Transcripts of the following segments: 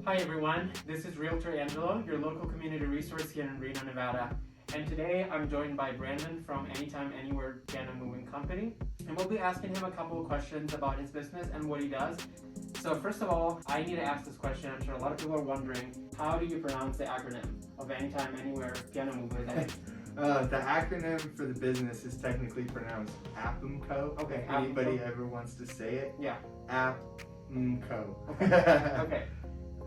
Hi everyone, this is Realtor Angelo, your local community resource here in Reno, Nevada. And today I'm joined by Brandon from Anytime Anywhere Piano Moving Company. And we'll be asking him a couple of questions about his business and what he does. So first of all, I need to ask this question. I'm sure a lot of people are wondering, how do you pronounce the acronym of Anytime Anywhere Piano Moving? The acronym for the business is technically pronounced AAPMCO. Okay, if anybody ever wants to say it. Yeah. AAPMCO. Okay. Okay.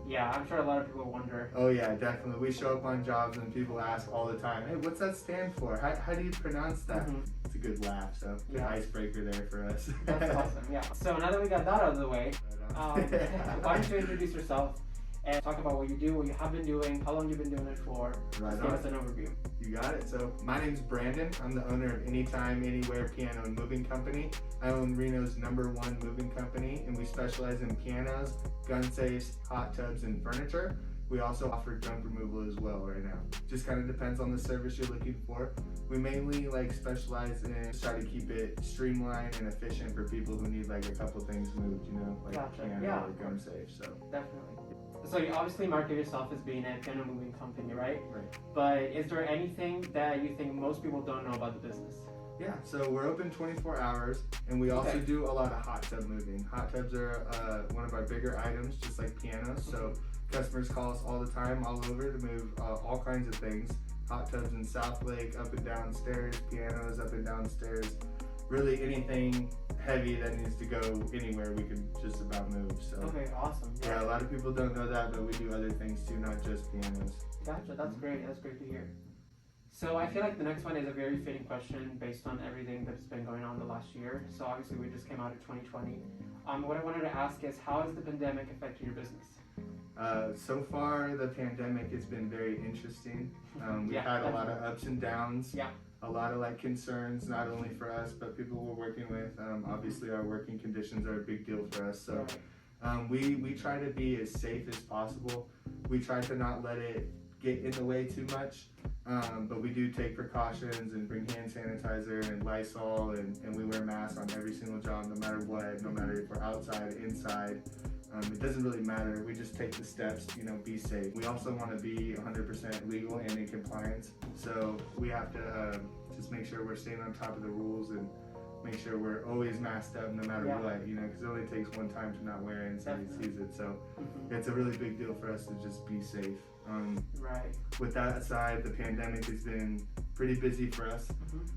Yeah, I'm sure a lot of people wonder. Oh yeah, definitely. We show up on jobs and people ask all the time, hey, what's that stand for? How do you pronounce that? Mm-hmm. It's a good laugh, so good icebreaker there for us. That's awesome, yeah. So now that we got that out of the way, why don't you introduce yourself and talk about what you do, what you have been doing, how long you've been doing it for. Just give us an overview. You got it. So my name's Brandon. I'm the owner of Anytime Anywhere Piano and Moving Company. I own Reno's #1 moving company, and we specialize in pianos, gun safes, hot tubs, and furniture. We also offer junk removal as well right now. Just kind of depends on the service you're looking for. We mainly specialize in try to keep it streamlined and efficient for people who need a couple things moved, Gotcha. piano or gun safe. So definitely. So you obviously market yourself as being a piano moving company, right? Right. But is there anything that you think most people don't know about the business? Yeah, so we're open 24 hours, and we also do a lot of hot tub moving. Hot tubs are one of our bigger items, just like pianos. So customers call us all the time, all over, to move all kinds of things. Hot tubs in South Lake, up and down stairs, pianos up and down stairs. Really anything heavy that needs to go anywhere, we can just about move. So okay, awesome. Yeah, a lot of people don't know that, but we do other things too, not just pianos. Gotcha, that's great. That's great to hear. So I feel like the next one is a very fitting question based on everything that's been going on the last year. So obviously we just came out of 2020. What I wanted to ask is, how has the pandemic affected your business? So far, the pandemic has been very interesting. We've had a lot of ups and downs. Yeah. A lot of concerns, not only for us, but people we're working with. Obviously, our working conditions are a big deal for us. So we try to be as safe as possible. We try to not let it get in the way too much. But we do take precautions and bring hand sanitizer and Lysol, and we wear masks on every single job, no matter what, no matter if we're outside, inside. It doesn't really matter. We just take the steps, be safe. We also want to be 100% legal and in compliance. So we have to just make sure we're staying on top of the rules and make sure we're always masked up no matter what, because it only takes one time to not wear it and somebody sees it. So it's a really big deal for us to just be safe. With that aside, the pandemic has been pretty busy for us.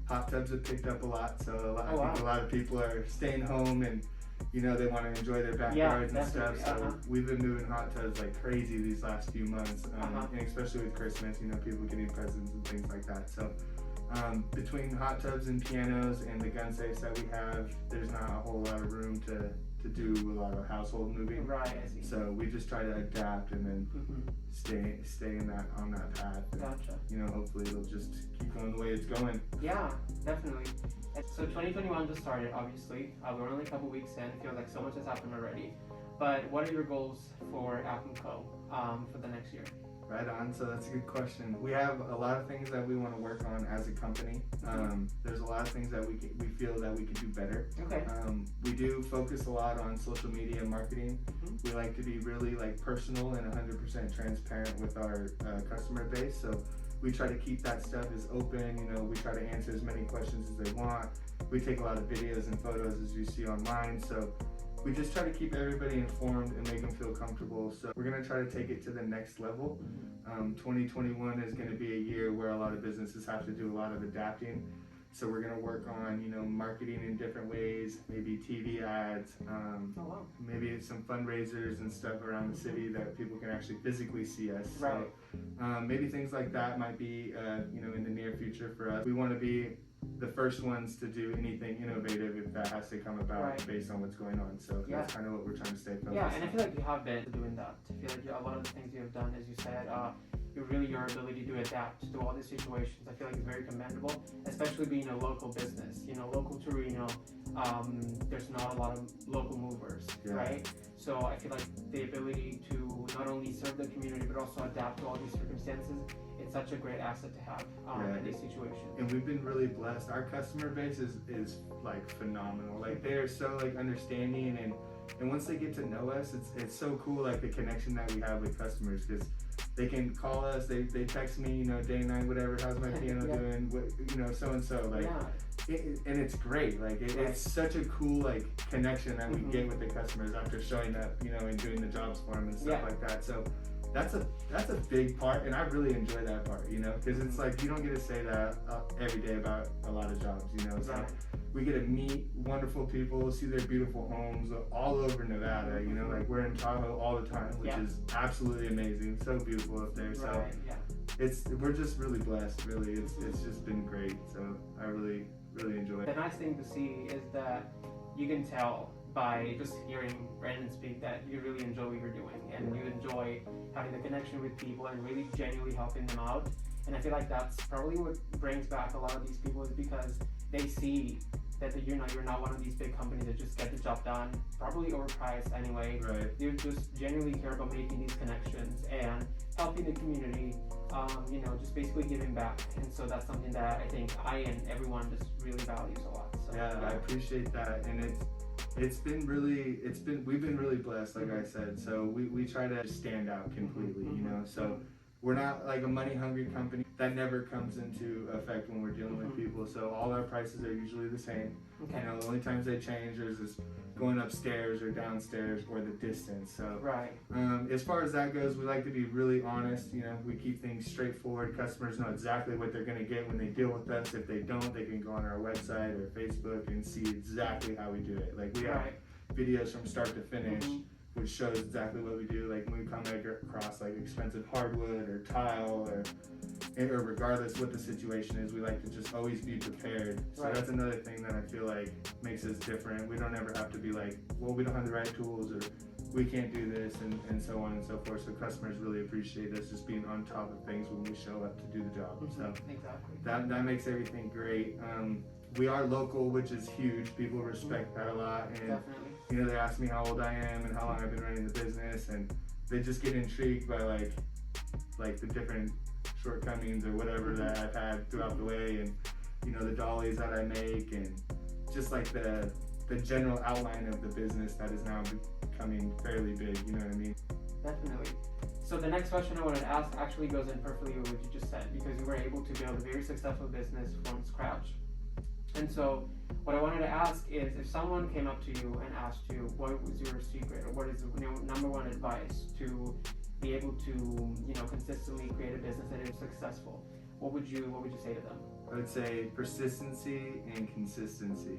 Hot tubs have picked up a lot, so I think a lot of people are staying home and they want to enjoy their backyards and stuff. So we've been moving hot tubs like crazy these last few months, and especially with Christmas, people getting presents and things like that. So between hot tubs and pianos and the gun safes that we have, there's not a whole lot of room to do a lot of household moving. Right, I see. So we just try to adapt and then stay on that path. And, gotcha. Hopefully it'll just keep going the way it's going. Yeah, definitely. So 2021 just started, obviously. We're only a couple weeks in. I feel like so much has happened already. But what are your goals for AAPMCO for the next year? Right on. So that's a good question. We have a lot of things that we want to work on as a company. There's a lot of things that we feel that we could do better. Okay. We do focus a lot on social media marketing. We like to be really personal and 100% transparent with our customer base. So we try to keep that stuff as open. We try to answer as many questions as they want. We take a lot of videos and photos as you see online. So we just try to keep everybody informed and make them feel comfortable. So we're going to try to take it to the next level. 2021 is going to be a year where a lot of businesses have to do a lot of adapting. So we're going to work on, marketing in different ways, maybe TV ads, maybe some fundraisers and stuff around the city that people can actually physically see us. Right. So maybe things like that might be, in the near future for us. We want to be the first ones to do anything innovative if that has to come about based on what's going on. So that's kind of what we're trying to stay focused on. Yeah, and I feel like you have been doing that. I feel like a lot of the things you have done, as you said, your ability to adapt to all these situations, I feel like is very commendable, especially being a local business. Local to Reno, there's not a lot of local movers, right? So I feel like the ability to not only serve the community but also adapt to all these circumstances, it's such a great asset to have in these situations. And we've been really blessed. Our customer base is phenomenal. They are so understanding, and And once they get to know us, it's so cool, like the connection that we have with customers, because they can call us, they text me, you know, day and night, whatever, how's my piano doing, what, you know, so and so, like, and it's great, like it's such a cool like connection that we get with the customers after showing up, you know, and doing the jobs for them and stuff like that. So that's a big part, and I really enjoy that part, you know, because it's like you don't get to say that every day about a lot of jobs, you know. It's like we get to meet wonderful people, see their beautiful homes all over Nevada, you know, like we're in Tahoe all the time, which is absolutely amazing, so beautiful up there. So we're just really blessed, really. It's just been great. So I really enjoy it. The nice thing to see is that you can tell by just hearing Brandon speak that you really enjoy what you're doing, and you enjoy having the connection with people and really genuinely helping them out. And I feel like that's probably what brings back a lot of these people, is because they see that you're not one of these big companies that just get the job done, probably overpriced anyway. You just genuinely care about making these connections and helping the community, you know, just basically giving back. And so that's something that I think I and everyone just really values a lot. So, I appreciate that, and we've been really blessed, like I said. So we try to stand out completely, you know. So we're not like a money hungry company. That never comes into effect when we're dealing with people. So all our prices are usually the same. You know, the only times they change is going upstairs or downstairs or the distance. So as far as that goes, we like to be really honest. You know, we keep things straightforward. Customers know exactly what they're going to get when they deal with us. If they don't, they can go on our website or Facebook and see exactly how we do it. Like we have videos from start to finish, which shows exactly what we do. Like when we come across like expensive hardwood or tile or regardless what the situation is, we like to just always be prepared. So that's another thing that I feel like makes us different. We don't ever have to be like, well, we don't have the right tools, or we can't do this, and so on and so forth. So customers really appreciate us just being on top of things when we show up to do the job. So that makes everything great. We are local, which is huge. People respect that a lot, and you know, they ask me how old I am and how long I've been running the business, and they just get intrigued by like the different shortcomings or whatever that I've had throughout the way, and you know, the dollies that I make, and just like the general outline of the business that is now becoming fairly big, you know what I mean? Definitely. So the next question I wanted to ask actually goes in perfectly with what you just said, because you were able to build a very successful business from scratch. And so what I wanted to ask is, if someone came up to you and asked you what was your secret, or what is the number one advice to be able to, you know, consistently create a business that is successful, what would you say to them? I would say persistency and consistency.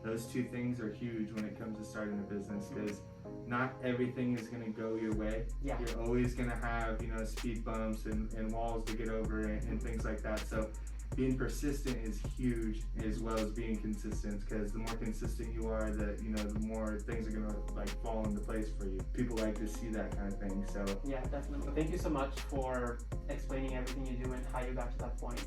Those two things are huge when it comes to starting a business, because not everything is going to go your way. You're always going to have, you know, speed bumps and walls to get over and things like that. So being persistent is huge, as well as being consistent, because the more consistent you are, the more things are gonna like fall into place for you. People like to see that kind of thing. So definitely. Thank you so much for explaining everything you do and how you got to that point.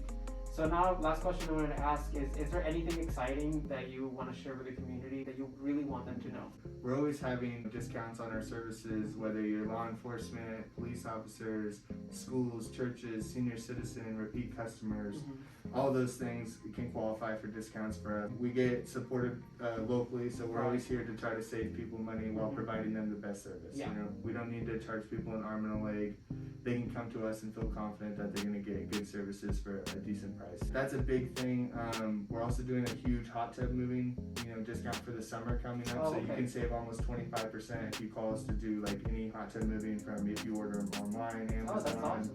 So now, last question I wanted to ask is there anything exciting that you want to share with the community that you really want them to know? We're always having discounts on our services, whether you're law enforcement, police officers, schools, churches, senior citizen, repeat customers. All of those things can qualify for discounts for us. We get supported locally, so we're always here to try to save people money while providing them the best service. You know, we don't need to charge people an arm and a leg. They can come to us and feel confident that they're going to get good services for a decent price. That's a big thing. We're also doing a huge hot tub moving, discount for the summer coming up. So you can save almost 25% if you call us to do like any hot tub moving, from if you order them online, Amazon,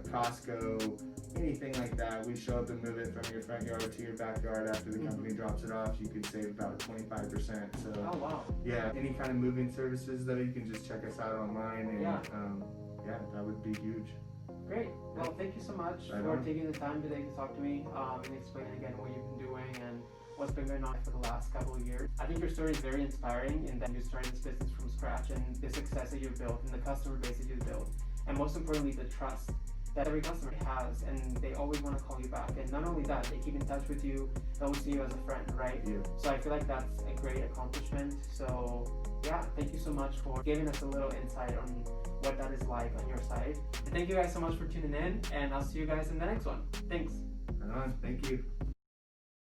Costco, anything like that. We show up and move it from your front yard to your backyard after the company drops it off. You can save about 25%. So any kind of moving services, though, you can just check us out online, and that would be huge. Great. Well, thank you so much for taking the time today to talk to me and explain again what you've been doing and what's been going on for the last couple of years. I think your story is very inspiring in that you started this business from scratch, and the success that you've built and the customer base that you've built, and most importantly, the trust that every customer has, and they always want to call you back. And not only that, they keep in touch with you, they always see you as a friend, right? So I feel like that's a great accomplishment. So thank you so much for giving us a little insight on what that is like on your side. And thank you guys so much for tuning in, and I'll see you guys in the next one. Thanks. Thank you.